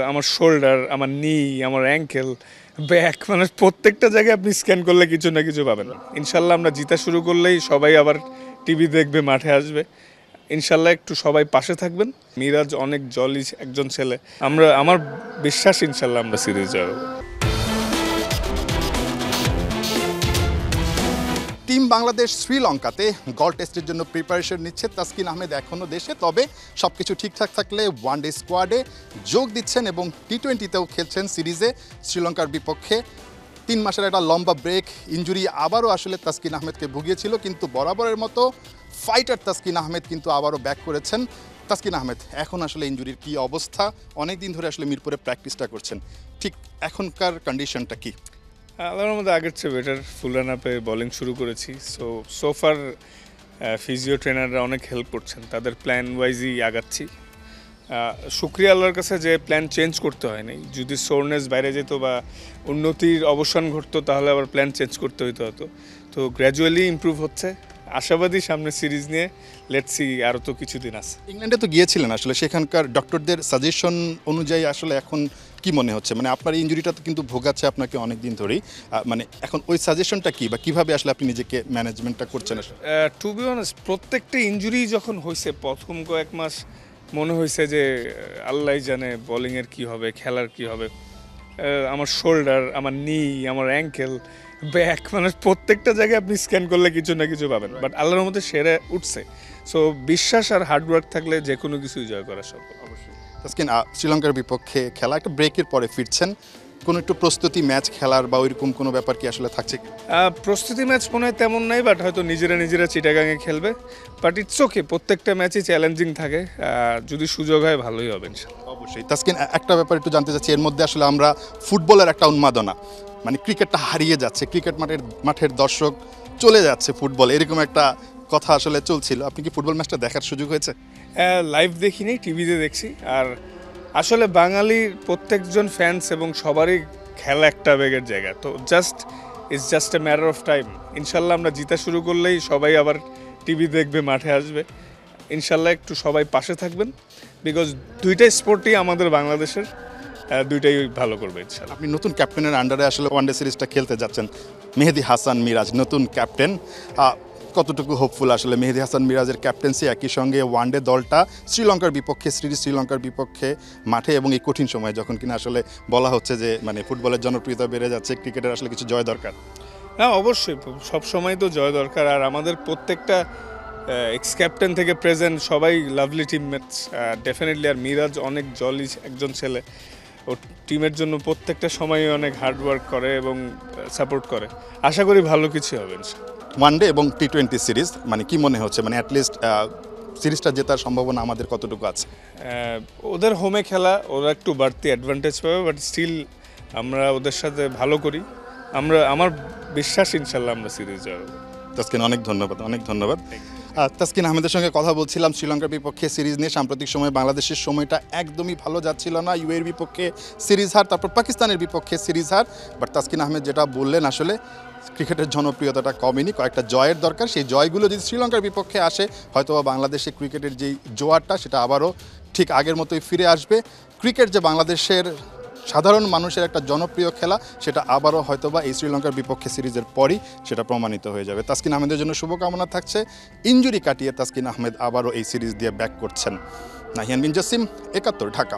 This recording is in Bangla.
আমার শোল্ডার, আমার নি, আমার অ্যাঙ্কেল, ব্যাক, মানে প্রত্যেকটা জায়গায় আপনি স্ক্যান করলে কিছু না কিছু পাবেন। ইনশাল্লাহ আমরা জিতা শুরু করলেই সবাই আবার টিভি দেখবে, মাঠে আসবে। ইনশাল্লাহ একটু সবাই পাশে থাকবেন। মিরাজ অনেক জলি একজন ছেলে। আমার বিশ্বাস ইনশাল্লাহ আমরা সিরিজ জয় করব। টিম বাংলাদেশ শ্রীলঙ্কাতে গল টেস্টের জন্য প্রিপারেশন নিচ্ছে। তাসকিন আহমেদ এখনও দেশে, তবে সব কিছু ঠিকঠাক থাকলে ওয়ানডে স্কোয়াডে যোগ দিচ্ছেন এবং টি-20তেও খেলছেন সিরিজে শ্রীলঙ্কার বিপক্ষে। 3 মাসের একটা লম্বা ব্রেক, ইনজুরি আবারও আসলে তাসকিন আহমেদকে ভুগিয়েছিল, কিন্তু বরাবরের মতো ফাইটার তাসকিন আহমেদ কিন্তু আবারও ব্যাক করেছেন। তাসকিন আহমেদ, এখন আসলে ইনজুরির কী অবস্থা? অনেক দিন ধরে আসলে মিরপুরে প্র্যাকটিসটা করছেন, ঠিক এখনকার কন্ডিশনটা কি? আল্লাহর মধ্যে আগের চেয়ে বেটার, ফুল রান আপে বোলিং শুরু করেছি। সোফার ফিজিও ট্রেনাররা অনেক হেল্প করছেন, তাদের প্ল্যান ওয়াইজই আগাচ্ছি। শুক্রিয়া আল্লাহর কাছে যে প্ল্যান চেঞ্জ করতে হয়নি। যদি সোরনেস বাইরে যেত বা উন্নতির অবসান ঘটতো তাহলে আবার প্ল্যান চেঞ্জ করতে হতো। তো গ্র্যাজুয়ালি ইমপ্রুভ হচ্ছে, আশাবাদী সামনে সিরিজ নিয়ে। লেটস সি, আরও তো কিছুদিন আছে। ইংল্যান্ডে তো গিয়েছিলেন, আসলে সেখানকার ডক্টরদের সাজেশন অনুযায়ী আসলে এখন কি মনে হচ্ছে? মানে আপনার এই ইনজুরিটা তো কিন্তু ভোগাচ্ছে আপনাকে অনেক দিন ধরেই, মানে এখন ওই সাজেশনটা কি বা কিভাবে আসলে আপনি নিজেকে ম্যানেজমেন্টটা করছেন? টু বি অনেস্ট, প্রত্যেকটা ইনজুরি যখন হয়েছে প্রথম কয়েক মাস মনে হয়েছে যে আল্লাহ জানে বোলিংয়ের কী হবে, খেলার কী হবে। আমার শোল্ডার, আমার নি, আমার অ্যাঙ্কেল, ব্যাক, মানে প্রত্যেকটা জায়গায় আপনি স্ক্যান করলে কিছু না কিছু পাবেন। বাট আল্লাহর মধ্যে সেরে উঠছে। সো বিশ্বাস আর হার্ডওয়ার্ক থাকলে যে কোনো কিছুই জয় করা সম্ভব। অবশ্যই। তাসকিন, শ্রীলঙ্কার বিপক্ষে খেলা একটা ব্রেকের পরে ফিরছেন, কোনো একটু প্রস্তুতি ম্যাচ খেলার বা ওইরকম কোনো ব্যাপার কি আসলে থাকছে? প্রস্তুতি ম্যাচ মনে হয় তেমন নাই, বাট হয়তো নিজেরা চিটাগাংয়ে খেলবে। বাট ইটস ওকে, প্রত্যেকটা ম্যাচই চ্যালেঞ্জিং থাকে। যদি সুযোগ হয় ভালোই হবে ইনশাল্লাহ। অবশ্যই। তাসকিন, একটা ব্যাপার একটু জানতে চাচ্ছি, এর মধ্যে আসলে আমরা ফুটবলের একটা উন্মাদনা, মানে ক্রিকেটটা হারিয়ে যাচ্ছে, ক্রিকেট মাঠের দর্শক চলে যাচ্ছে ফুটবল, এরকম একটা কথা আসলে চলছিল। আপনি কি ফুটবল ম্যাচটা দেখার সুযোগ হয়েছে? লাইভ দেখিনি, টিভিতে দেখছি। আর আসলে বাঙালির প্রত্যেকজন ফ্যান্স এবং সবারই খেলা একটা আবেগের জায়গা। তো it's just a matter of time. ইনশাল্লাহ আমরা জিতা শুরু করলেই সবাই আবার টিভি দেখবে, মাঠে আসবে। ইনশাল্লাহ একটু সবাই পাশে থাকবেন, বিকজ দুইটাই স্পোর্টই আমাদের বাংলাদেশের, দুইটাই ভালো করবে ইনশাল্লাহ। আপনি নতুন ক্যাপ্টেনের আন্ডারে আসলে ওয়ানডে সিরিজটা খেলতে যাচ্ছেন। মেহেদী হাসান মিরাজ নতুন ক্যাপ্টেন, কতটুকু হোপফুল আসলে মেহেদী হাসান মিরাজের ক্যাপ্টেন্সি, একই সঙ্গে ওয়ানডে দলটা শ্রীলঙ্কার বিপক্ষে মাঠে, এবং এই কঠিন সময় যখন কিনা আসলে বলা হচ্ছে যে মানে ফুটবলের জনপ্রিয়তা বেড়ে যাচ্ছে, ক্রিকেটের আসলে কিছু জয় দরকার? হ্যাঁ, অবশ্যই সব সময় তো জয় দরকার। আর আমাদের প্রত্যেকটা এক্স ক্যাপ্টেন থেকে প্রেজেন্ট সবাই লাভলি টিমমেটস ডেফিনেটলি। আর মিরাজ অনেক জলি একজন ছেলে, ও টিমের জন্য প্রত্যেকটা সময় অনেক হার্ডওয়ার্ক করে এবং সাপোর্ট করে। আশা করি ভালো কিছু হবে। ওয়ানডে এবং টি-20 সিরিজ, মানে কি মনে হচ্ছে, মানে অ্যাটলিস্ট সিরিজটা জেতার সম্ভাবনা আমাদের কতটুকু আছে? ওদের হোমে খেলা, ওরা একটু বাড়তি অ্যাডভান্টেজ পাবে, বাট স্টিল আমরা ওদের সাথে ভালো করি। আমার বিশ্বাস ইনশাল্লাহ আমরা সিরিজ জয় করব। তাসকিন, অনেক ধন্যবাদ। তাসকিন আহমেদের সঙ্গে কথা বলছিলাম শ্রীলঙ্কার বিপক্ষে সিরিজ নিয়ে। সাম্প্রতিক সময়ে বাংলাদেশের সময়টা একদমই ভালো যাচ্ছিল না, ইউএর বিপক্ষে সিরিজ হার, তারপর পাকিস্তানের বিপক্ষে series her. But Taskin Ahmed যেটা বললেন, আসলে ক্রিকেটের জনপ্রিয়তাটা কমেনি, কয়েকটা জয়ের দরকার। সেই জয়গুলো যদি শ্রীলঙ্কার বিপক্ষে আসে, হয়তোবা বাংলাদেশে ক্রিকেটের যেই জোয়ারটা সেটা আবারও ঠিক আগের মতোই ফিরে আসবে। ক্রিকেট যে বাংলাদেশের সাধারণ মানুষের একটা জনপ্রিয় খেলা, সেটা আবারও হয়তোবা এই শ্রীলঙ্কার বিপক্ষে সিরিজের পরই সেটা প্রমাণিত হয়ে যাবে। তাসকিন আহমেদের জন্য শুভকামনা থাকছে। ইনজুরি কাটিয়ে তাসকিন আহমেদ আবারও এই সিরিজ দিয়ে ব্যাক করছেন। নাহিয়ান বিন জাসিম, ৭১, ঢাকা।